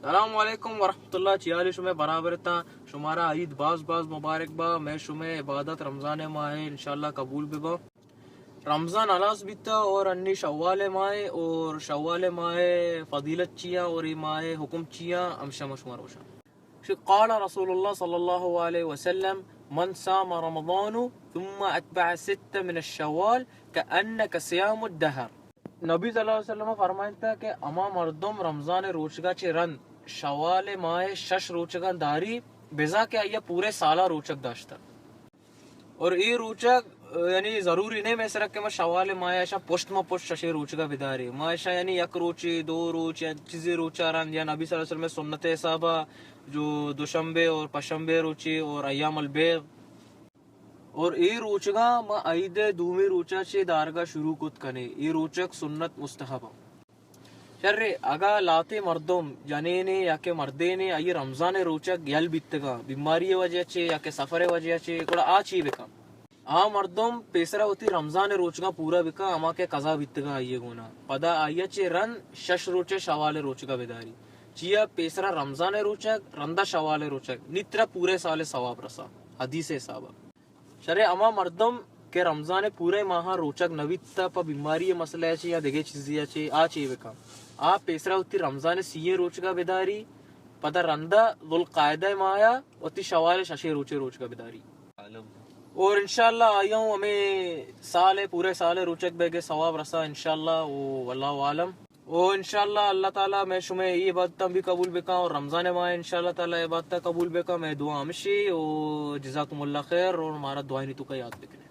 سلام علیکم ورحمۃ اللہ چیالی شمع برابر تا شمارا عید باز مبارک با میں شمع عبادت رمضان ماہ انشاءاللہ قبول ببا رمضان الاس بیتا اور انی شوال ماہ اور شوال ماہ فضیلت چیا اور یہ ماہ حکم چیا امشا مشمار وشا قال رسول اللہ صلی اللہ علیہ وسلم من صام رمضان ثم اتبع 6 من الشوال كأنك صيام الدهر. نبی صلی اللہ علیہ وسلم فرمائن تھا کہ اما مردم رمضان روچگا چے رن شوال ماہ شش روچگا داری بزا کہ آیا پورے سالہ روچگ داشتا اور ای روچگ یعنی ضروری نہیں میں سرک کہ میں شوال ماہ ایشا پشت ما پشت ششے روچگا بداری ما ایشا یعنی یک روچی دو روچ یا چیزی روچا رن یا نبی صلی اللہ علیہ وسلم سنت حسابہ جو دوشنبے اور پشنبے روچی اور ایام البیغ اور ای روچگا ما عید دومی روچا چے دارگا شروع کت کنے ای روچک سنت مستحب شر اگا لاتے مردم جنینے یا کہ مردینے ای رمضان روچک یل بیتگا بیماری وجہ چے یا کہ سفر وجہ چے کڑا آچی بکا آ مردم پیسرا ہوتی رمضان روچگا پورا بکا اما کے قضا بیتگا آئیے گونا پدا آئیے چے رن شش روچے شوال روچگا بداری چیا پیسرا رمضان روچک رندہ شوال روچک نیترا پورے سال ثواب رسا حدیث حسابہ شرع اما مردم کے رمضان پورے ماہ روچک نویتا پا بیماری مسئلہ چی یا دیگے چیزی چی آ چی بکا آ پیسرا ہوتی رمضان سیے روچگا بداری پدا رندہ ذوالقاعدہ مایا ہوتی شوال ششے روچگا بداری اور انشاءاللہ آیا ہوں ہمیں سال پورے سال روچک بے گے ثواب رسا انشاءاللہ واللہ عالم اور انشاءاللہ اللہ تعالیٰ میں شمیں یہ عبادتاں بھی قبول بکا اور رمضان ماہ انشاءاللہ تعالیٰ عبادتاں قبول بکا میں دعا ہمشی اور جزاکم اللہ خیر اور ہمارا دعائیں تو کا یاد بکنے